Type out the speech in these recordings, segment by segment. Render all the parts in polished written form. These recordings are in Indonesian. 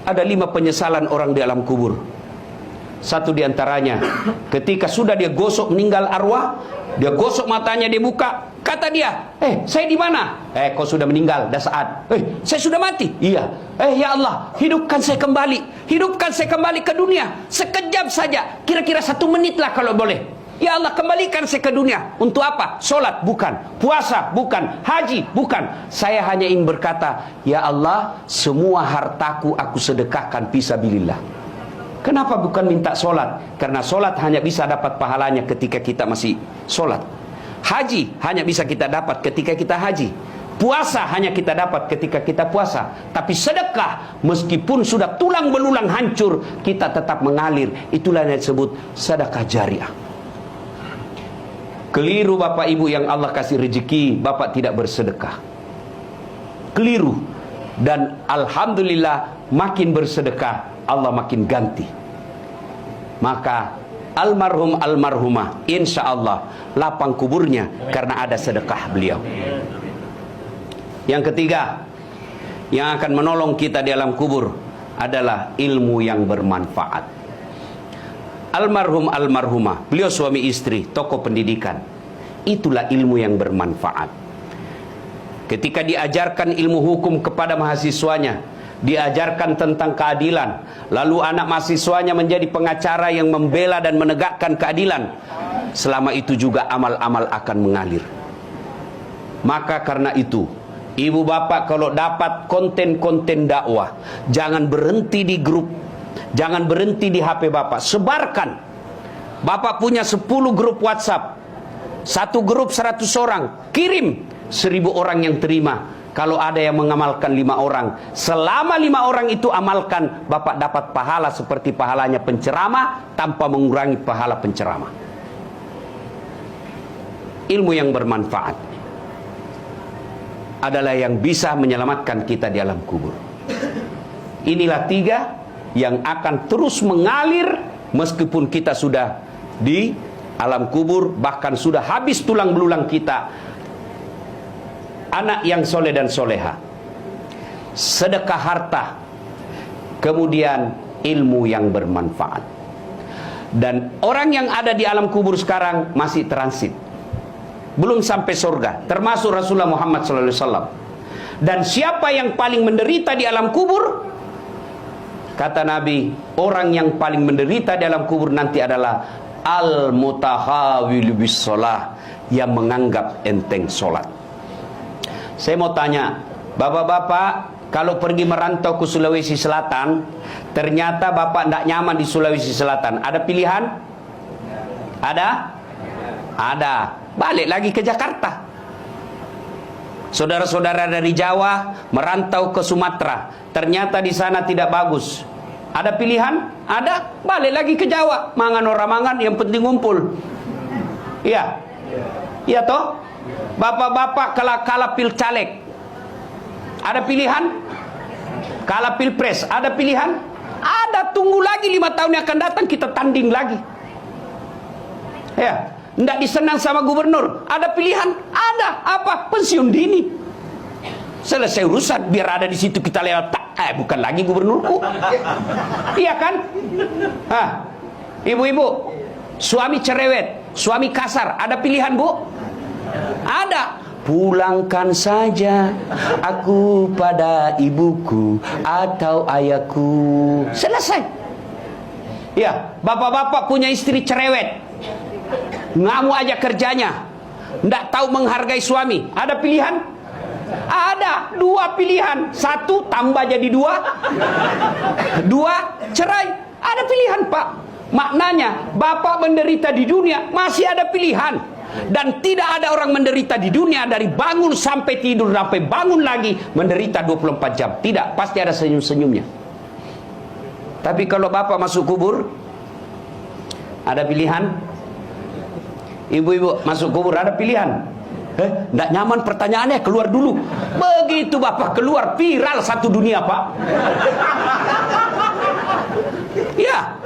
Ada 5 penyesalan orang di alam kubur. Satu diantaranya, ketika sudah dia gosok meninggal arwah, dia gosok matanya, dia buka, kata dia, saya di mana? Kau sudah meninggal, dah saat. Saya sudah mati. Iya. Ya Allah, hidupkan saya kembali. Hidupkan saya kembali ke dunia. Sekejap saja, kira-kira 1 menit lah kalau boleh. Ya Allah, kembalikan saya ke dunia. Untuk apa? Solat? Bukan. Puasa? Bukan. Haji? Bukan. Saya hanya ingin berkata, ya Allah, semua hartaku aku sedekahkan fisabilillah. Kenapa bukan minta solat? Karena solat hanya bisa dapat pahalanya ketika kita masih solat. Haji hanya bisa kita dapat ketika kita haji. Puasa hanya kita dapat ketika kita puasa. Tapi sedekah, meskipun sudah tulang belulang hancur, kita tetap mengalir. Itulah yang disebut sedekah jariah. Keliru Bapak Ibu yang Allah kasih rezeki, Bapak tidak bersedekah. Keliru. Dan Alhamdulillah, makin bersedekah, Allah makin ganti. Maka almarhum almarhumah, insya Allah lapang kuburnya karena ada sedekah beliau. Yang ketiga, yang akan menolong kita di alam kubur adalah ilmu yang bermanfaat. Almarhum almarhumah, beliau suami istri, tokoh pendidikan. Itulah ilmu yang bermanfaat. Ketika diajarkan ilmu hukum kepada mahasiswanya, diajarkan tentang keadilan, lalu anak mahasiswanya menjadi pengacara yang membela dan menegakkan keadilan, selama itu juga amal-amal akan mengalir. Maka karena itu, ibu bapak kalau dapat konten-konten dakwah, jangan berhenti di grup, jangan berhenti di HP bapak, sebarkan. Bapak punya 10 grup WhatsApp, satu grup 100 orang, kirim, 1000 orang yang terima. Kalau ada yang mengamalkan 5 orang, selama 5 orang itu amalkan, Bapak dapat pahala seperti pahalanya penceramah tanpa mengurangi pahala penceramah. Ilmu yang bermanfaat adalah yang bisa menyelamatkan kita di alam kubur. Inilah 3 yang akan terus mengalir meskipun kita sudah di alam kubur, bahkan sudah habis tulang belulang kita. Anak yang soleh dan soleha, sedekah harta, kemudian ilmu yang bermanfaat. Dan orang yang ada di alam kubur sekarang masih transit, belum sampai surga, termasuk Rasulullah Muhammad SAW. Dan siapa yang paling menderita di alam kubur? Kata Nabi, orang yang paling menderita di alam kubur nanti adalah al-mutahawil bis sholah, yang menganggap enteng sholat. Saya mau tanya, bapak-bapak, kalau pergi merantau ke Sulawesi Selatan, ternyata bapak tidak nyaman di Sulawesi Selatan, ada pilihan? Ada? Ada. Balik lagi ke Jakarta. Saudara-saudara dari Jawa merantau ke Sumatera, ternyata di sana tidak bagus. Ada pilihan? Ada. Balik lagi ke Jawa. Mangan orang mangan, yang penting ngumpul. Iya. Iya toh? Bapak-bapak kalah pil caleg, ada pilihan? Kalah pilpres, ada pilihan? Ada. Tunggu lagi 5 tahun yang akan datang, kita tanding lagi. Ya. Tidak disenang sama gubernur, ada pilihan? Ada. Apa? Pensiun dini. Selesai urusan, biar ada di situ kita lewat. Bukan lagi gubernurku. Iya kan? Ibu-ibu, suami cerewet, suami kasar, ada pilihan bu? Ada. Pulangkan saja aku pada ibuku atau ayahku. Selesai. Ya, bapak-bapak punya istri cerewet, ngamuk aja kerjanya, nggak tahu menghargai suami. Ada pilihan? Ada. 2 pilihan. 1 tambah jadi 2. 2 cerai. Ada pilihan pak. Maknanya bapak menderita di dunia masih ada pilihan. Dan tidak ada orang menderita di dunia dari bangun sampai tidur sampai bangun lagi menderita 24 jam. Tidak, pasti ada senyum-senyumnya. Tapi kalau bapak masuk kubur, ada pilihan? Ibu-ibu masuk kubur, ada pilihan? Nggak nyaman pertanyaannya, keluar dulu. Begitu bapak keluar, viral satu dunia pak. Ya.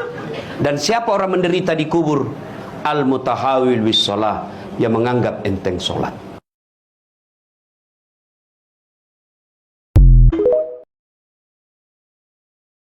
Dan siapa orang menderita di kubur? Al-mutahawil bis sholah, yang menganggap enteng sholat.